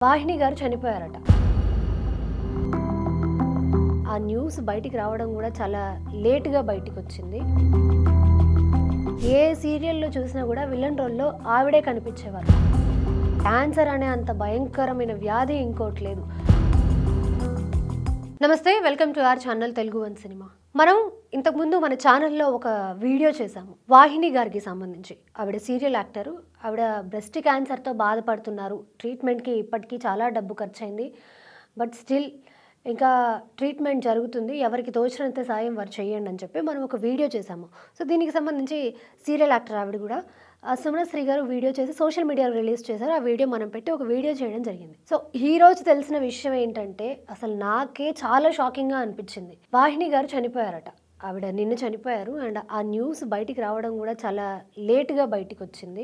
వాహిని గారు చనిపోయారట. ఆ న్యూస్ బయటికి రావడం కూడా చాలా లేట్‌గా బయటికొచ్చింది. ఏ సీరియల్‌లో చూసినా కూడా విలన్ రోల్‌లో ఆవిడే కనిపించేవారు. క్యాన్సర్ అనే అంత భయంకరమైన వ్యాధి ఇంకోటి లేదు. నమస్తే, welcome to our channel Telugu one cinema. మనం ఇంతకుముందు మన ఛానల్లో ఒక వీడియో చేశాము వాహిని గారికి సంబంధించి. ఆవిడ సీరియల్ యాక్టరు. ఆవిడ బ్రెస్ట్ క్యాన్సర్తో బాధపడుతున్నారు. ట్రీట్మెంట్కి ఇప్పటికీ చాలా డబ్బు ఖర్చయింది. బట్ స్టిల్ ఇంకా ట్రీట్మెంట్ జరుగుతుంది. ఎవరికి తోచినంత సాయం వారు చేయండి అని చెప్పి మనం ఒక వీడియో చేశాము. సో దీనికి సంబంధించి సీరియల్ యాక్టర్ ఆవిడ కూడా సుమనశ్రీ గారు వీడియో చేసి సోషల్ మీడియాలో రిలీజ్ చేశారు. ఆ వీడియో మనం పెట్టి ఒక వీడియో చేయడం జరిగింది. సో ఈ రోజు తెలిసిన విషయం ఏంటంటే అసలు నాకే చాలా షాకింగ్గా అనిపించింది. వాహిని గారు చనిపోయారట. ఆవిడ నిన్న చనిపోయారు. అండ్ ఆ న్యూస్ బయటికి రావడం కూడా చాలా లేట్‌గా బయటికి వచ్చింది.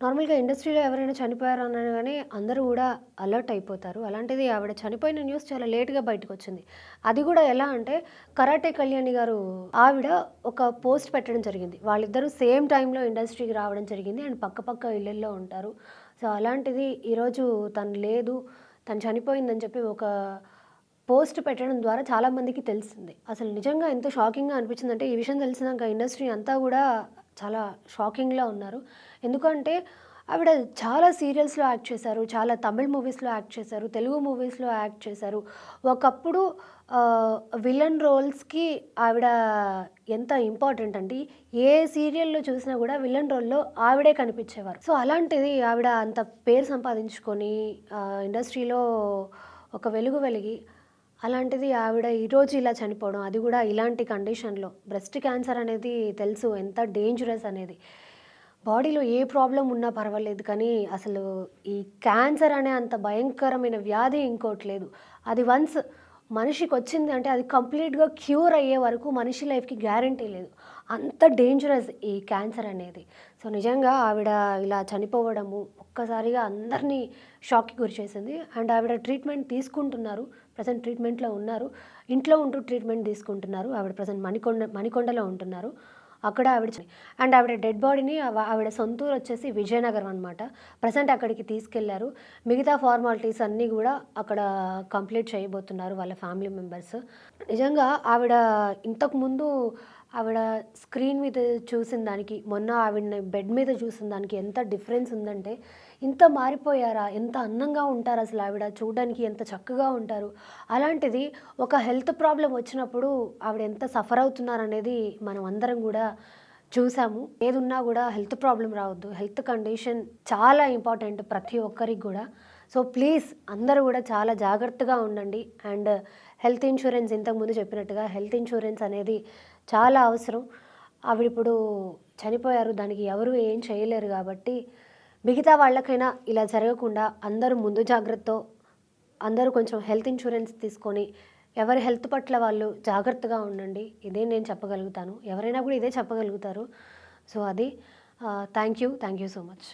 నార్మల్‌గా ఇండస్ట్రీలో ఎవరైనా చనిపోయారు అనగానే అందరూ కూడా అలర్ట్ అయిపోతారు. అలాంటిది ఆవిడ చనిపోయిన న్యూస్ చాలా లేట్‌గా బయటకొచ్చింది. అది కూడా ఎలా అంటే కరాటే కళ్యాణి గారు ఆవిడ ఒక పోస్ట్ పెట్టడం జరిగింది. వాళ్ళిద్దరూ సేమ్ టైంలో ఇండస్ట్రీకి రావడం జరిగింది. అండ్ పక్క ఇళ్ళల్లో ఉంటారు. సో అలాంటిది ఈరోజు తను లేదు, తను చనిపోయిందని చెప్పి ఒక పోస్ట్ పెట్టడం ద్వారా చాలామందికి తెలిసింది. అసలు నిజంగా ఎంత షాకింగ్‌గా అనిపించిందంటే ఈ విషయం తెలిసినాక ఇండస్ట్రీ అంతా కూడా చాలా షాకింగ్‌లో ఉన్నారు. ఎందుకంటే ఆవిడ చాలా సీరియల్స్‌లో యాక్ట్ చేశారు. చాలా తమిళ్ మూవీస్‌లో యాక్ట్ చేశారు. తెలుగు మూవీస్‌లో యాక్ట్ చేశారు. ఒకప్పుడు విలన్ రోల్స్‌కి ఆవిడ ఎంత ఇంపార్టెంట్ అంటే ఏ సీరియల్‌లో చూసినా కూడా విలన్ రోల్‌లో ఆవిడే కనిపించేవారు. సో అలాంటిది ఆవిడ అంత పేరు సంపాదించుకొని ఇండస్ట్రీలో ఒక వెలుగు వెలిగి అలాంటిది ఆవిడ ఈరోజు ఇలా చనిపోవడం, అది కూడా ఇలాంటి కండిషన్‌లో. బ్రెస్ట్ క్యాన్సర్ అనేది తెలుసు ఎంత డేంజరస్ అనేది. బాడీలో ఏ ప్రాబ్లమ్ ఉన్నా పర్వాలేదు కానీ అసలు ఈ క్యాన్సర్ అనే అంత భయంకరమైన వ్యాధి ఇంకోటి లేదు. అది వన్స్ మనిషికొచ్చింది అంటే అది కంప్లీట్‌గా క్యూర్ అయ్యే వరకు మనిషి లైఫ్‌కి గ్యారంటీ లేదు. అంత డేంజరస్ ఈ క్యాన్సర్ అనేది. సో నిజంగా ఆవిడ ఇలా చనిపోవడము ఒక్కసారిగా అందరినీ షాక్‌కి గురిచేసింది. అండ్ ఆవిడ ట్రీట్మెంట్ తీసుకుంటున్నారు. ప్రెజెంట్ ట్రీట్మెంట్‌లో ఉన్నారు. ఇంట్లో ఉంటూ ట్రీట్మెంట్ తీసుకుంటున్నారు. ఆవిడ ప్రెజెంట్ మణికొండలో ఉంటున్నారు. అక్కడ అండ్ ఆవిడ డెడ్ బాడీని ఆవిడ సొంతూరు వచ్చేసి విజయనగరం అనమాట. ప్రెజెంట్ అక్కడికి తీసుకెళ్లారు. మిగతా ఫార్మాలిటీస్ అన్నీ కూడా అక్కడ కంప్లీట్ చేయబోతున్నారు వాళ్ళ ఫ్యామిలీ మెంబర్స్. నిజంగా ఆవిడ ఇంతకుముందు ఆవిడ స్క్రీన్ మీద చూసిన దానికి, మొన్న ఆవిడని బెడ్ మీద చూసిన దానికి ఎంత డిఫరెన్స్ ఉందంటే, ఇంత మారిపోయారా? ఎంత అందంగా ఉంటారు అసలు ఆవిడ. చూడడానికి ఎంత చక్కగా ఉంటారు. అలాంటిది ఒక హెల్త్ ప్రాబ్లమ్ వచ్చినప్పుడు ఆవిడ ఎంత సఫర్ అవుతున్నారనేది మనం అందరం కూడా చూసాము. ఏదున్నా కూడా హెల్త్ ప్రాబ్లమ్ రావద్దు. హెల్త్ కండిషన్ చాలా ఇంపార్టెంట్ ప్రతి ఒక్కరికి కూడా. సో ప్లీజ్ అందరూ కూడా చాలా జాగ్రత్తగా ఉండండి. అండ్ హెల్త్ ఇన్సూరెన్స్ ఇంతకుముందు చెప్పినట్టుగా హెల్త్ ఇన్సూరెన్స్ అనేది చాలా అవసరం. ఆవిడిప్పుడు చనిపోయారు. దానికి ఎవరు ఏం చేయలేరు కాబట్టి మిగతా వాళ్ళకైనా ఇలా జరగకుండా అందరూ ముందు జాగ్రత్తతో అందరూ కొంచెం హెల్త్ ఇన్సూరెన్స్ తీసుకొని ఎవరి హెల్త్ పట్ల వాళ్ళు జాగ్రత్తగా ఉండండి. ఇదే నేను చెప్పగలుగుతాను. ఎవరైనా కూడా ఇదే చెప్పగలుగుతారు. సో అది థ్యాంక్ యూ సో మచ్.